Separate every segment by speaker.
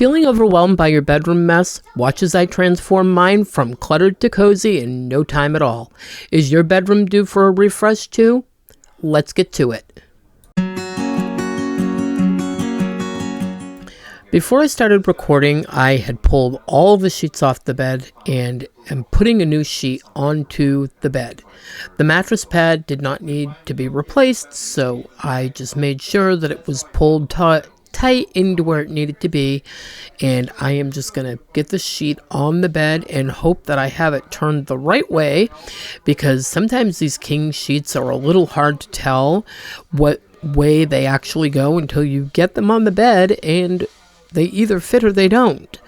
Speaker 1: Feeling overwhelmed by your bedroom mess? Watch as I transform mine from cluttered to cozy in no time at all. Is your bedroom due for a refresh too? Let's get to it. Before I started recording, I had pulled all the sheets off the bed and am putting a new sheet onto the bed. The mattress pad did not need to be replaced, so I just made sure that it was pulled tight into where it needed to be, and I am just going to get the sheet on the bed and hope that I have it turned the right way, because sometimes these king sheets are a little hard to tell what way they actually go until you get them on the bed and they either fit or they don't.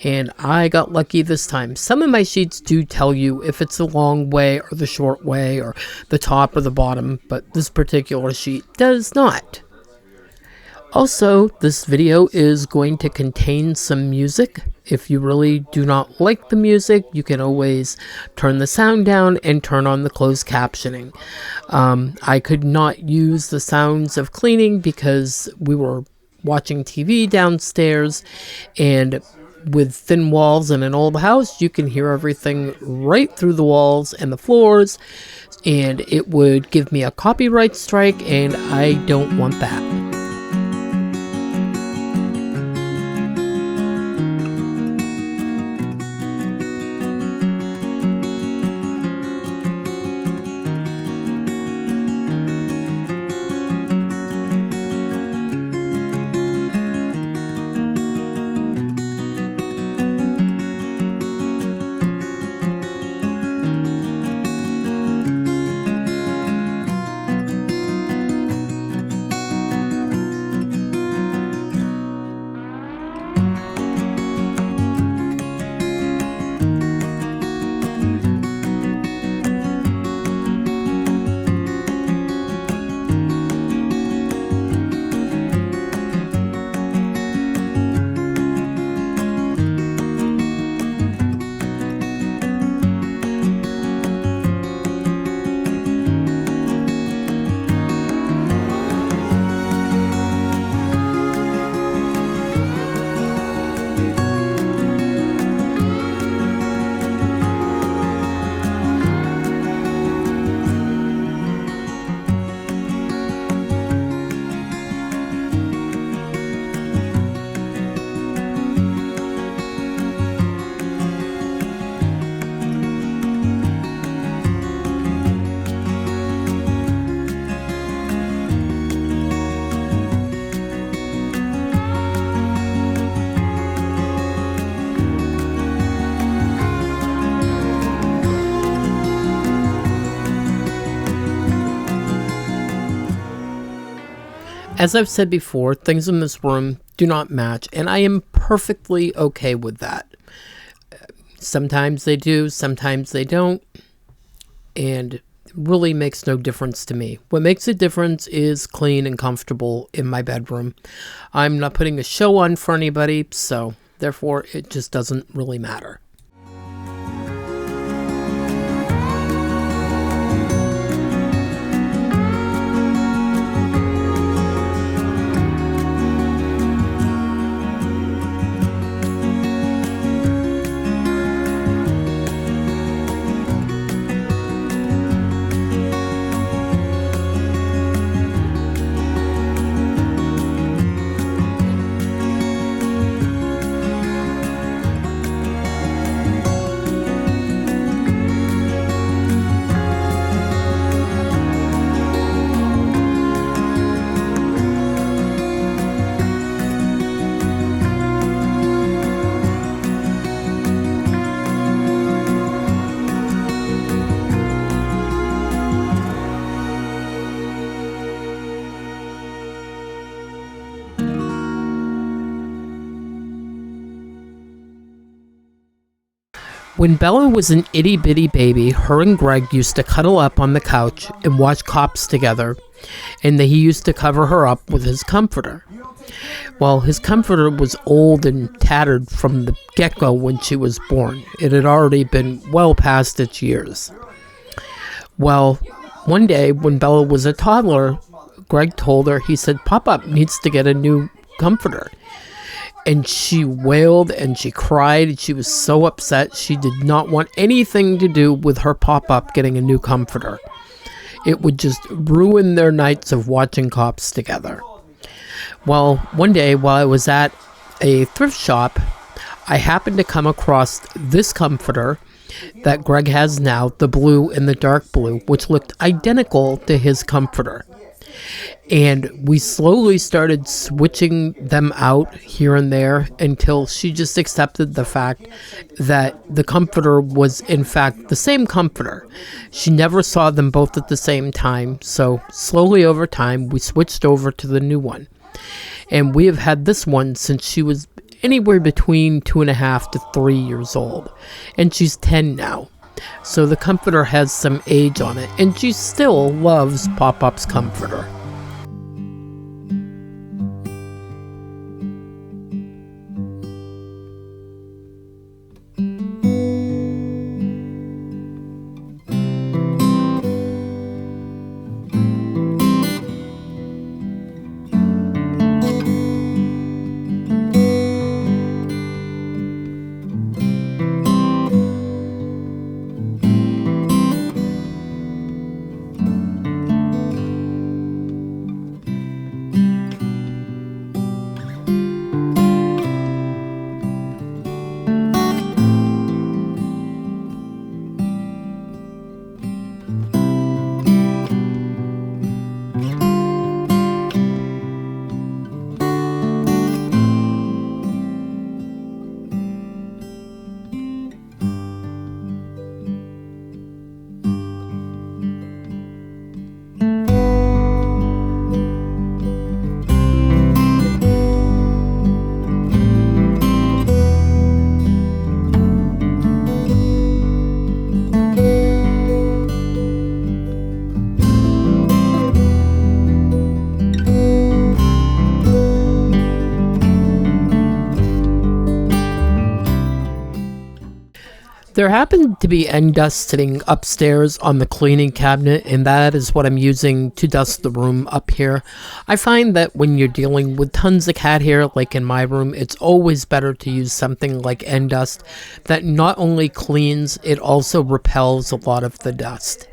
Speaker 1: And I got lucky this time. Some of my sheets do tell you if it's the long way or the short way or the top or the bottom, but this particular sheet does not. Also, this video is going to contain some music. If you really do not like the music, you can always turn the sound down and turn on the closed captioning. I could not use the sounds of cleaning because we were watching TV downstairs, and with thin walls in an old house, you can hear everything right through the walls and the floors, and it would give me a copyright strike, and I don't want that. As I've said before, things in this room do not match, and I am perfectly okay with that. Sometimes they do, sometimes they don't, and it really makes no difference to me. What makes a difference is clean and comfortable in my bedroom. I'm not putting a show on for anybody, so therefore it just doesn't really matter. When Bella was an itty-bitty baby, her and Greg used to cuddle up on the couch and watch Cops together, and he used to cover her up with his comforter. Well, his comforter was old and tattered from the get-go when she was born. It had already been well past its years. Well, one day when Bella was a toddler, Greg told her, he said, Pop-Up needs to get a new comforter. And she wailed and she cried. She was so upset. She did not want anything to do with her pop-up getting a new comforter. It would just ruin their nights of watching Cops together. Well, one day while I was at a thrift shop, I happened to come across this comforter that Greg has now, the blue and the dark blue, which looked identical to his comforter. And we slowly started switching them out here and there until she just accepted the fact that the comforter was in fact the same comforter. She never saw them both at the same time, so slowly over time we switched over to the new one. And we have had this one since she was anywhere between 2.5 to 3 years old. And she's 10 now. So the comforter has some age on it, and she still loves Pop-Up's comforter. There happened to be end dust sitting upstairs on the cleaning cabinet, and that is what I'm using to dust the room up here. I find that when you're dealing with tons of cat hair, like in my room, it's always better to use something like end dust that not only cleans, it also repels a lot of the dust.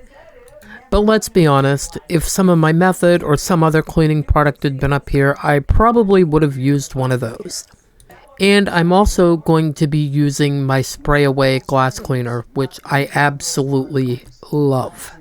Speaker 1: But let's be honest, if some of my method or some other cleaning product had been up here, I probably would have used one of those. And I'm also going to be using my spray away glass cleaner, which I absolutely love.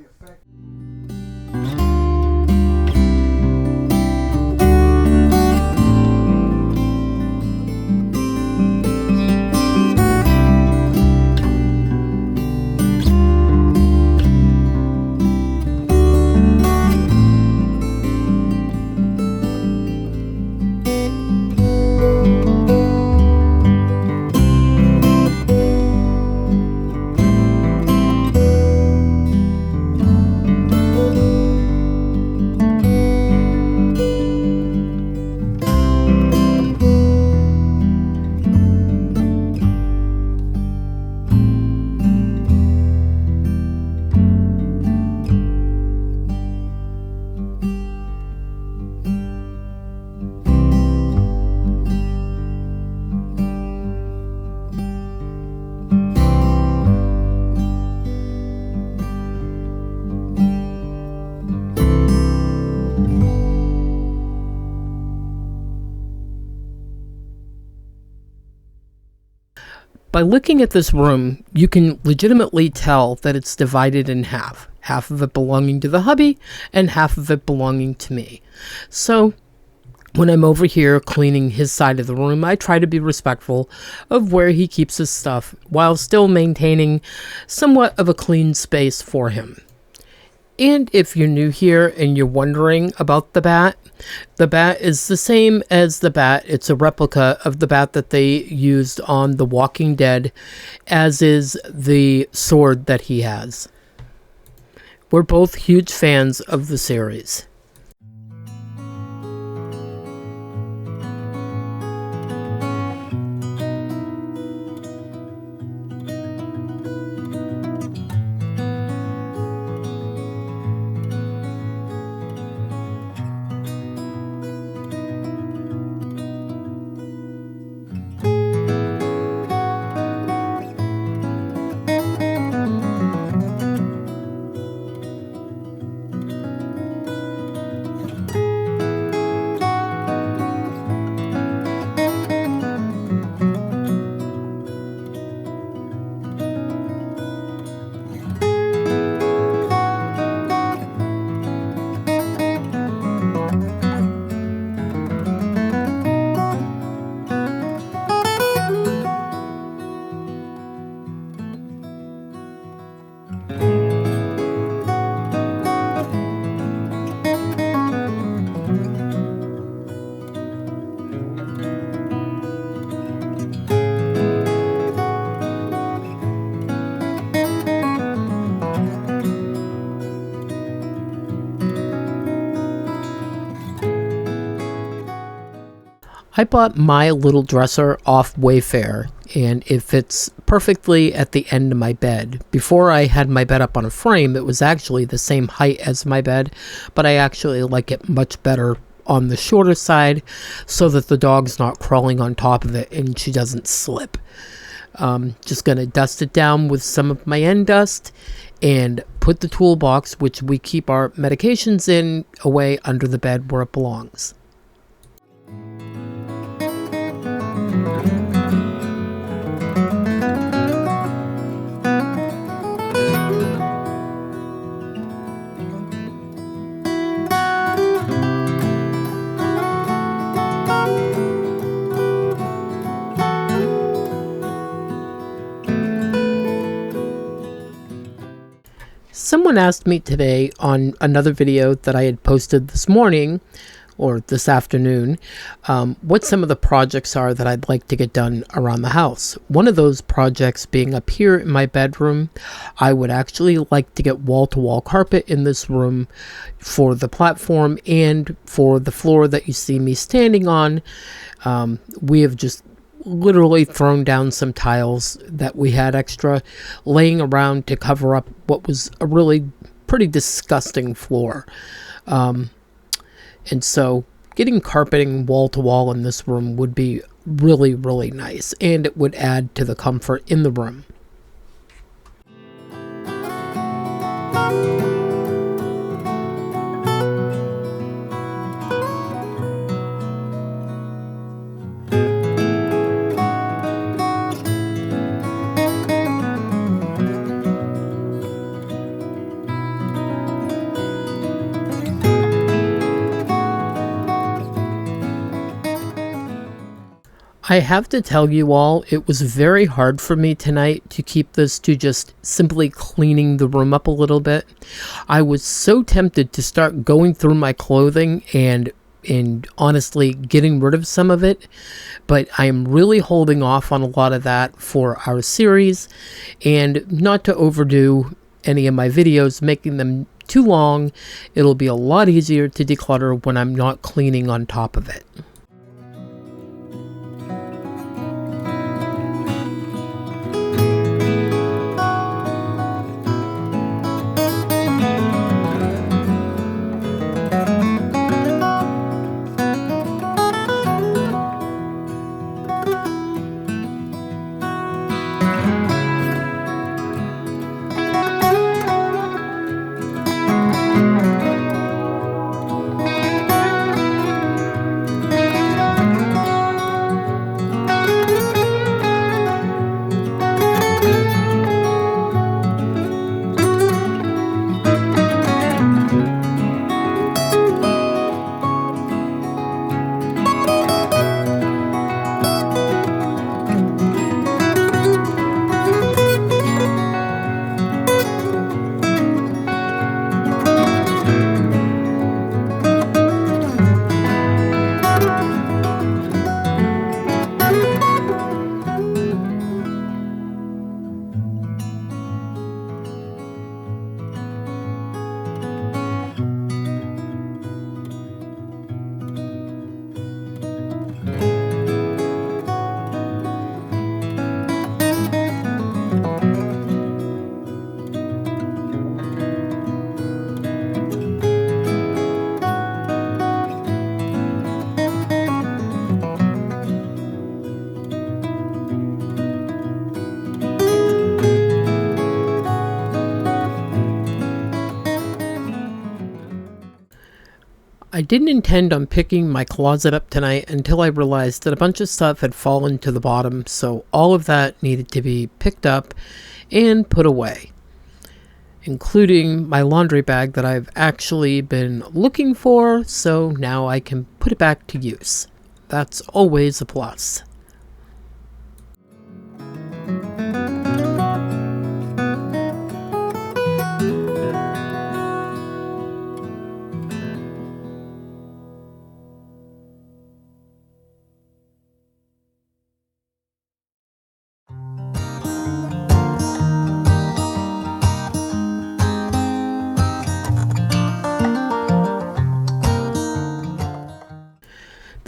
Speaker 1: By looking at this room, you can legitimately tell that it's divided in half. Half of it belonging to the hubby, and half of it belonging to me. So, when I'm over here cleaning his side of the room, I try to be respectful of where he keeps his stuff, while still maintaining somewhat of a clean space for him. And if you're new here and you're wondering about the bat is the same as the bat. It's a replica of the bat that they used on The Walking Dead, as is the sword that he has. We're both huge fans of the series. I bought my little dresser off Wayfair, and it fits perfectly at the end of my bed. Before I had my bed up on a frame, it was actually the same height as my bed, but I actually like it much better on the shorter side so that the dog's not crawling on top of it and she doesn't slip. Just gonna dust it down with some of my end dust and put the toolbox, which we keep our medications in, away under the bed where it belongs. Someone asked me today on another video that I had posted this morning or this afternoon what some of the projects are that I'd like to get done around the house. One of those projects being up here in my bedroom. I would actually like to get wall-to-wall carpet in this room for the platform and for the floor that you see me standing on. We have just literally thrown down some tiles that we had extra laying around to cover up what was a really pretty disgusting floor. And so getting carpeting wall to wall in this room would be really, really nice, and it would add to the comfort in the room. I have to tell you all, it was very hard for me tonight to keep this to just simply cleaning the room up a little bit. I was so tempted to start going through my clothing and honestly getting rid of some of it, but I am really holding off on a lot of that for our series, and not to overdo any of my videos, making them too long. It'll be a lot easier to declutter when I'm not cleaning on top of it. I didn't intend on picking my closet up tonight until I realized that a bunch of stuff had fallen to the bottom, so all of that needed to be picked up and put away, including my laundry bag that I've actually been looking for, so now I can put it back to use. That's always a plus.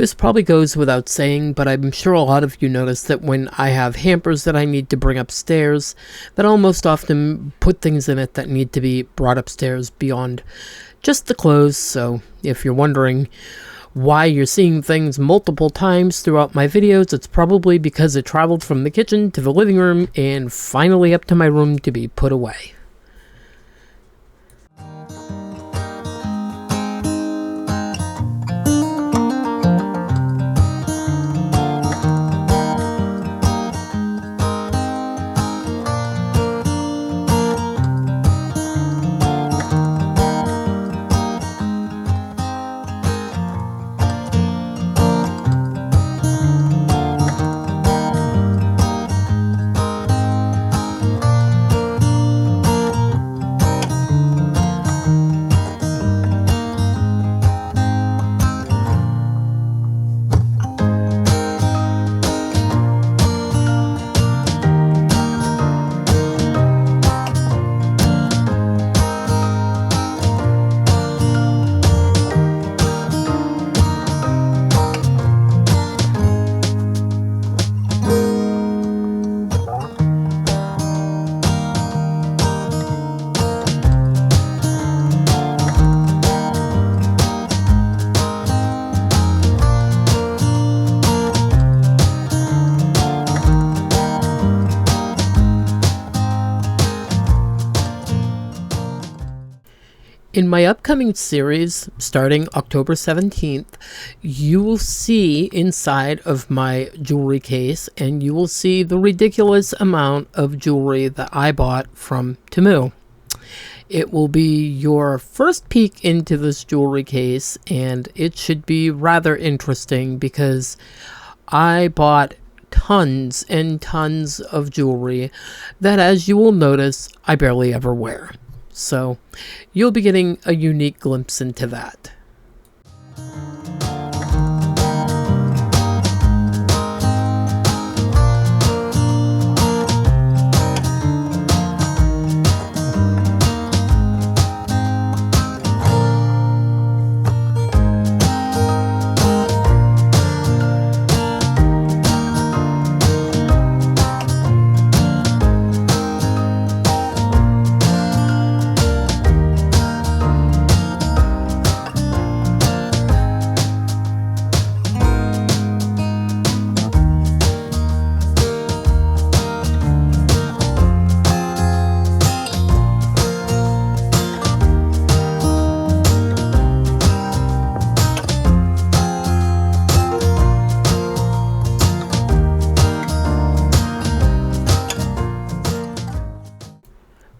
Speaker 1: This probably goes without saying, but I'm sure a lot of you notice that when I have hampers that I need to bring upstairs, that I'll most often put things in it that need to be brought upstairs beyond just the clothes. So if you're wondering why you're seeing things multiple times throughout my videos, it's probably because it traveled from the kitchen to the living room and finally up to my room to be put away. In my upcoming series, starting October 17th, you will see inside of my jewelry case, and you will see the ridiculous amount of jewelry that I bought from Temu. It will be your first peek into this jewelry case, and it should be rather interesting because I bought tons and tons of jewelry that, as you will notice, I barely ever wear. So you'll be getting a unique glimpse into that.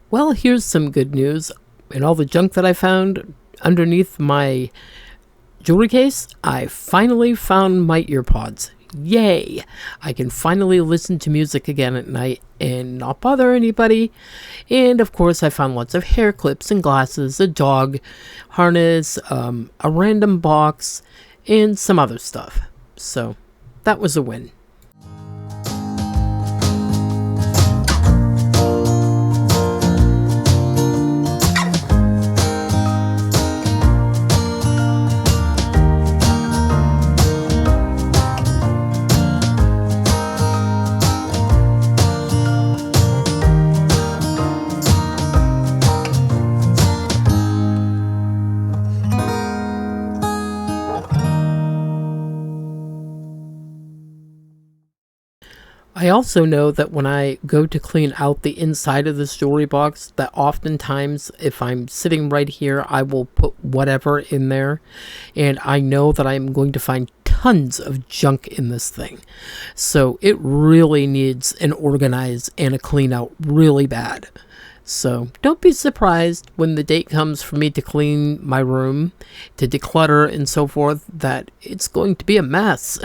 Speaker 1: Well, here's some good news. In all the junk that I found underneath my jewelry case, I finally found my earpods. Yay! I can finally listen to music again at night and not bother anybody. And of course, I found lots of hair clips and glasses, a dog harness, a random box, and some other stuff. So that was a win. I also know that when I go to clean out the inside of this jewelry box, that oftentimes if I'm sitting right here, I will put whatever in there, and I know that I'm going to find tons of junk in this thing. So it really needs an organize and a clean out really bad. So don't be surprised when the date comes for me to clean my room, to declutter and so forth, that it's going to be a mess.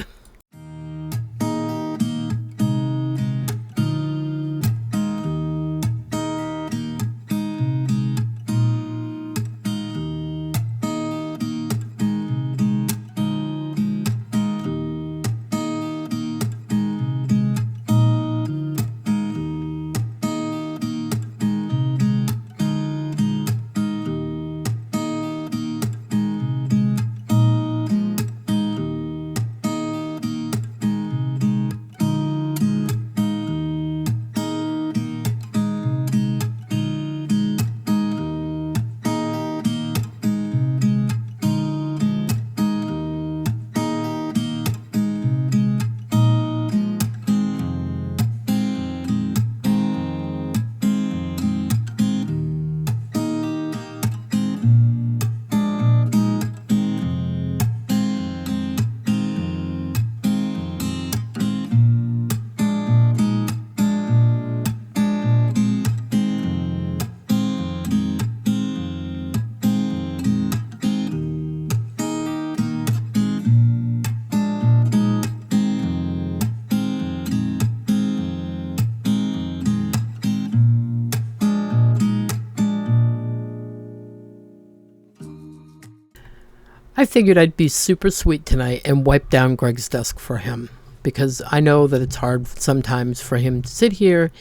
Speaker 1: I figured I'd be super sweet tonight and wipe down Greg's desk for him, because I know that it's hard sometimes for him to sit here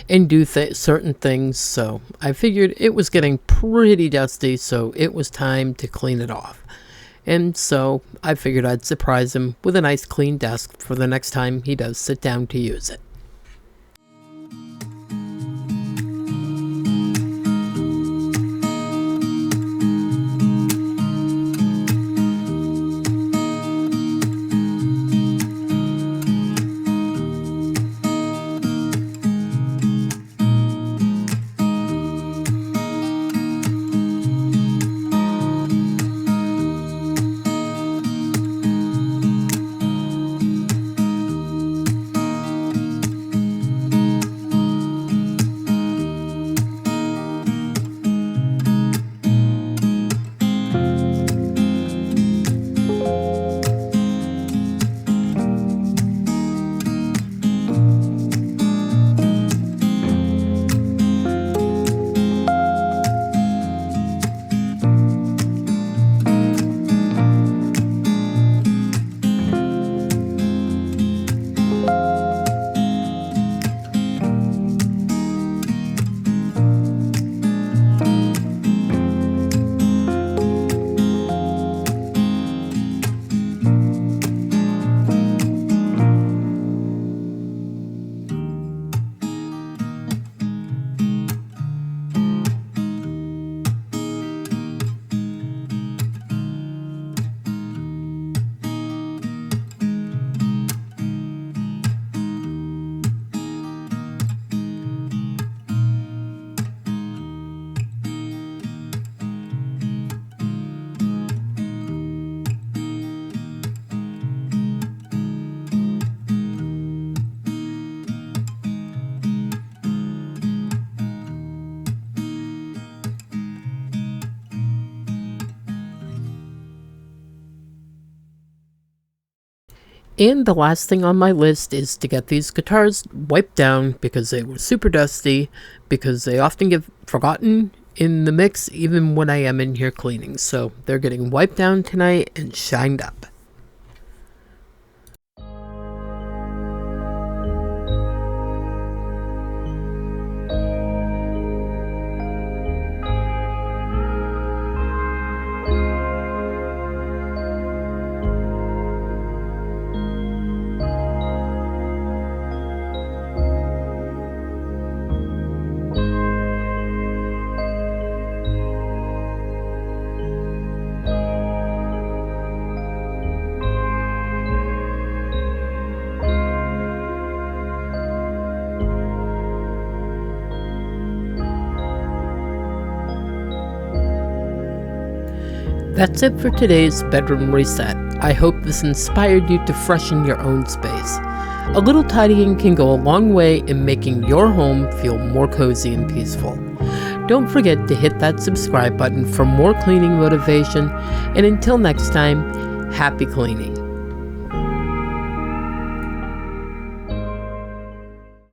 Speaker 1: and do certain things, so I figured it was getting pretty dusty, so it was time to clean it off. And so I figured I'd surprise him with a nice clean desk for the next time he does sit down to use it. And the last thing on my list is to get these guitars wiped down because they were super dusty, because they often get forgotten in the mix even when I am in here cleaning. So they're getting wiped down tonight and shined up. That's it for today's bedroom reset. I hope this inspired you to freshen your own space. A little tidying can go a long way in making your home feel more cozy and peaceful. Don't forget to hit that subscribe button for more cleaning motivation, and until next time, happy cleaning.